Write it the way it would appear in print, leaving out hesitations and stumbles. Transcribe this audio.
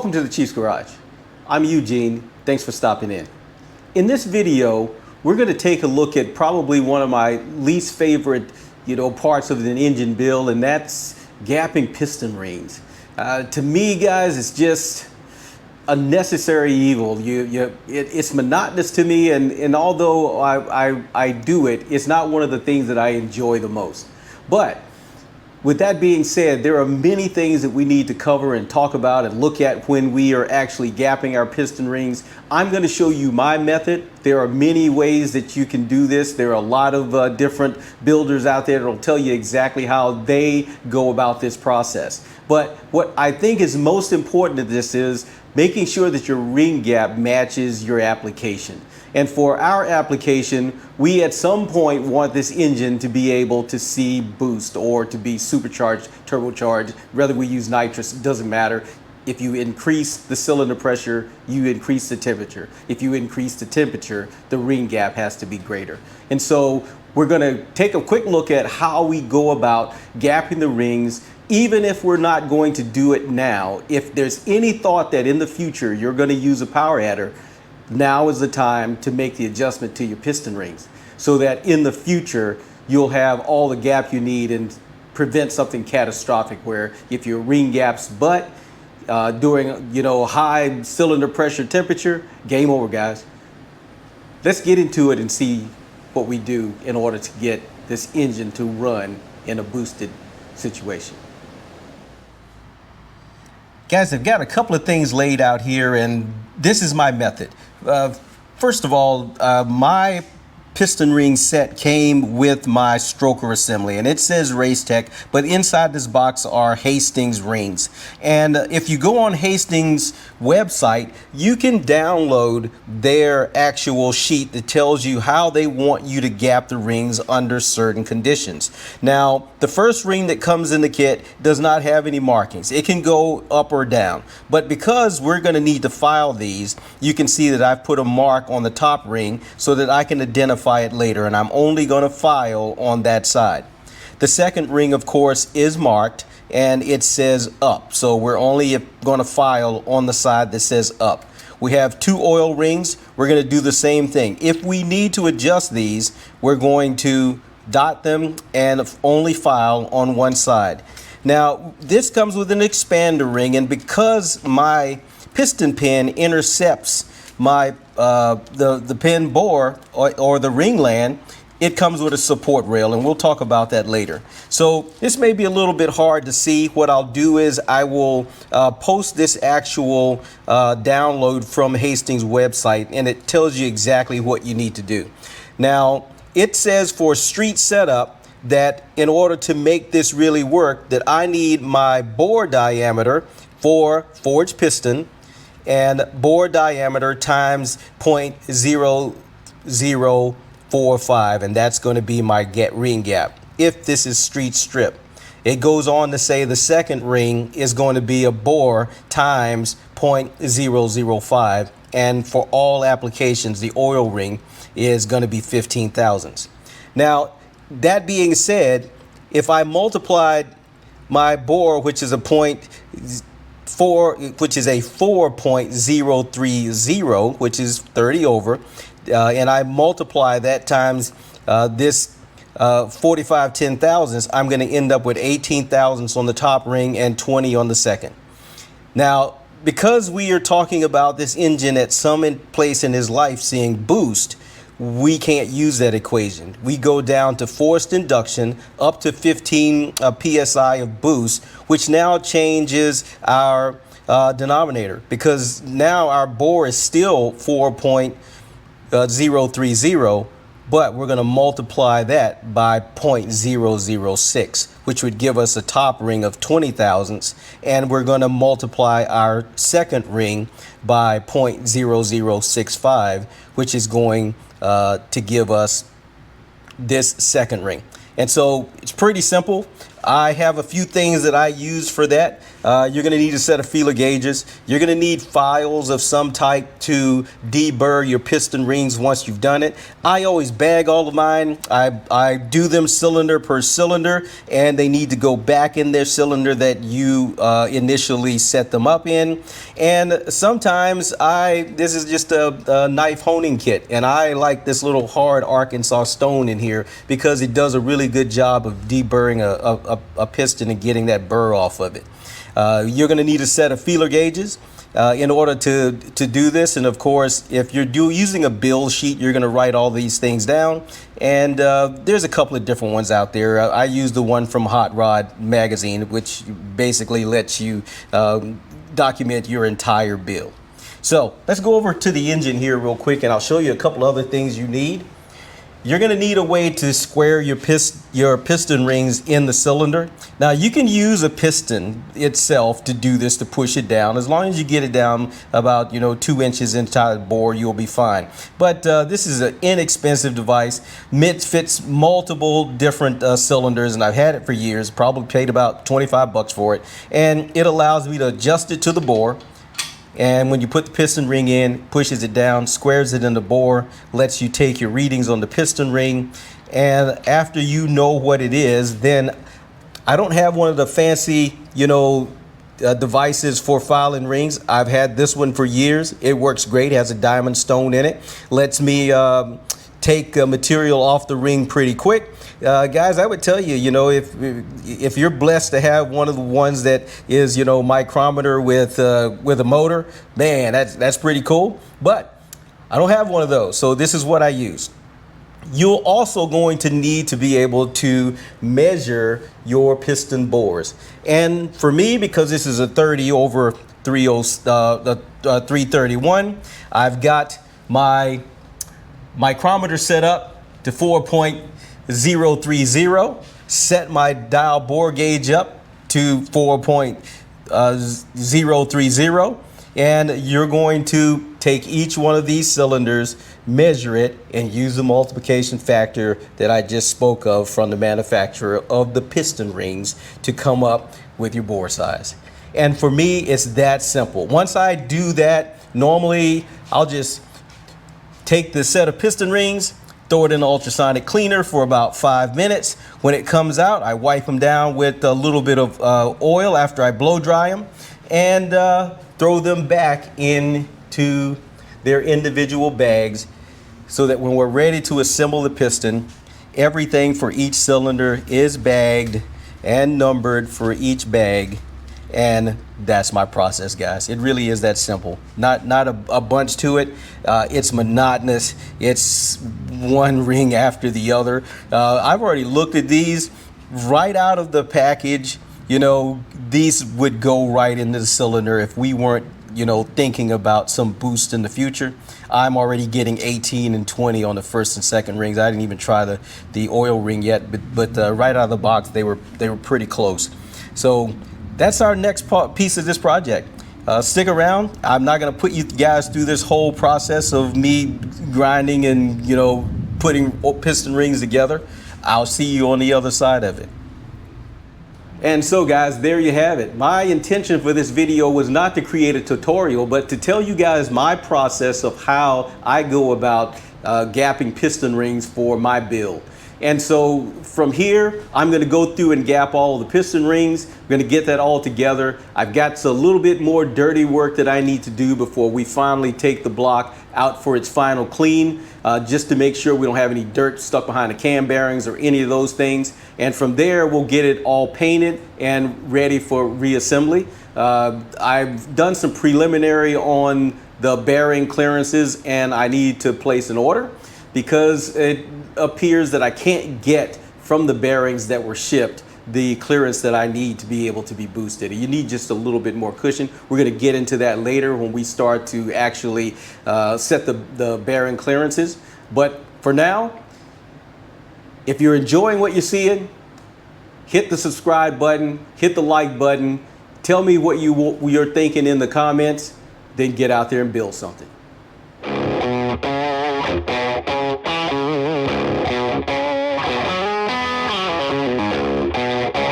Welcome to the Chief's Garage. I'm Eugene. Thanks for stopping in. In this video, we're going to take a look at probably one of my least favorite, parts of an engine build, and that's gapping piston rings. To me, guys, it's just a necessary evil. It's monotonous to me, and although I do it, it's not one of the things that I enjoy the most. But with that being said, there are many things that we need to cover and talk about and look at when we are actually gapping our piston rings. I'm going to show you my method. There are many ways that you can do this. There are a lot of different builders out there that will tell you exactly how they go about this process. But what I think is most important to this is making sure that your ring gap matches your application. And for our application, we at some point want this engine to be able to see boost or to be supercharged, turbocharged, whether we use nitrous, it doesn't matter. If you increase the cylinder pressure, you increase the temperature. If you increase the temperature, the ring gap has to be greater. And so we're gonna take a quick look at how we go about gapping the rings, even if we're not going to do it now. If there's any thought that in the future you're gonna use a power adder, now is the time to make the adjustment to your piston rings so that in the future you'll have all the gap you need and prevent something catastrophic where if your ring gaps but during high cylinder pressure temperature, game over, guys. Let's get into it and see what we do in order to get this engine to run in a boosted situation. Guys, I've got a couple of things laid out here, and this is my method. First of all, my piston ring set came with my stroker assembly, and it says Race Tech, but inside this box are Hastings rings. And if you go on Hastings website, you can download their actual sheet that tells you how they want you to gap the rings under certain conditions. Now, the first ring that comes in the kit does not have any markings. It can go up or down, but because we're going to need to file these, you can see that I've put a mark on the top ring so that I can identify it later, and I'm only going to file on that side. The second ring, of course, is marked and it says up, so we're only going to file on the side that says up. We have two oil rings. We're going to do the same thing. If we need to adjust these, we're going to dot them and only file on one side. Now, this comes with an expander ring, and because my piston pin intercepts my the pin bore or the ringland, it comes with a support rail, and we'll talk about that later. So this may be a little bit hard to see. What I'll do is I will post this actual download from Hastings website, and it tells you exactly what you need to do. Now, it says for street setup that in order to make this really work, that I need my bore diameter for forged piston and bore diameter times 0.0045, and that's going to be my ring gap if this is street strip. It goes on to say the second ring is going to be a bore times 0.005, and for all applications the oil ring is going to be 15 thousandths. Now, that being said, if I multiplied my bore, which is a 4.030, which is 30 over, and I multiply that times this 45 10,000ths, I'm going to end up with 18 thousandths on the top ring and 20 on the second. Now, because we are talking about this engine at some place in his life seeing boost, we can't use that equation. We go down to forced induction up to 15 psi of boost, which now changes our denominator, because now our bore is still 4.030, but we're going to multiply that by 0.006, which would give us a top ring of 20 thousandths, and we're going to multiply our second ring by 0.0065, which is going to give us this second ring. And so it's pretty simple. I have a few things that I use for that. You're going to need a set of feeler gauges. You're going to need files of some type to deburr your piston rings once you've done it. I always bag all of mine. I do them cylinder per cylinder, and they need to go back in their cylinder that you initially set them up in. And sometimes this is just a knife honing kit, and I like this little hard Arkansas stone in here because it does a really good job of deburring a piston and getting that burr off of it. You're going to need a set of feeler gauges in order to do this. And of course, if you're using a build sheet, you're going to write all these things down. And there's a couple of different ones out there. I use the one from Hot Rod magazine, which basically lets you document your entire build. So let's go over to the engine here real quick, and I'll show you a couple other things you need. You're going to need a way to square your piston rings in the cylinder. Now you can use a piston itself to do this, to push it down. As long as you get it down about 2 inches inside the bore, you'll be fine. But this is an inexpensive device. It fits multiple different cylinders, and I've had it for years. Probably paid about 25 bucks for it, and it allows me to adjust it to the bore. And when you put the piston ring in, pushes it down, squares it in the bore, lets you take your readings on the piston ring. And after you know what it is, then I don't have one of the fancy, devices for filing rings. I've had this one for years. It works great. It has a diamond stone in it. Lets me take material off the ring pretty quick. Guys, I would tell you, if you're blessed to have one of the ones that is, micrometer with a motor, man, that's pretty cool. But I don't have one of those, so this is what I use. You're also going to need to be able to measure your piston bores. And for me, because this is a 30/331, I've got my micrometer set up to 4.030, set my dial bore gauge up to 4.030, and you're going to take each one of these cylinders, measure it, and use the multiplication factor that I just spoke of from the manufacturer of the piston rings to come up with your bore size. And for me, it's that simple. Once I do that, normally I'll just take the set of piston rings, throw it in the ultrasonic cleaner for about 5 minutes. When it comes out, I wipe them down with a little bit of oil after I blow dry them, and throw them back into their individual bags, so that when we're ready to assemble the piston, everything for each cylinder is bagged and numbered for each bag. And that's my process, guys. It really is that simple. Not a bunch to it. It's monotonous. It's one ring after the other. I've already looked at these right out of the package. These would go right into the cylinder if we weren't, thinking about some boost in the future. I'm already getting 18 and 20 on the first and second rings. I didn't even try the oil ring yet, but right out of the box, they were pretty close. So that's our next piece of this project. Stick around. I'm not going to put you guys through this whole process of me grinding and putting piston rings together. I'll see you on the other side of it. And so guys, there you have it. My intention for this video was not to create a tutorial, but to tell you guys my process of how I go about gapping piston rings for my build. And so from here, I'm going to go through and gap all of the piston rings. I'm going to get that all together. I've got a little bit more dirty work that I need to do before we finally take the block out for its final clean, just to make sure we don't have any dirt stuck behind the cam bearings or any of those things. And from there, we'll get it all painted and ready for reassembly. I've done some preliminary on the bearing clearances, and I need to place an order because it appears that I can't get from the bearings that were shipped the clearance that I need to be able to be boosted. You need just a little bit more cushion. We're going to get into that later when we start to actually set the bearing clearances. But for now, if you're enjoying what you're seeing, hit the subscribe button, hit the like button, tell me what you're thinking in the comments, then get out there and build something.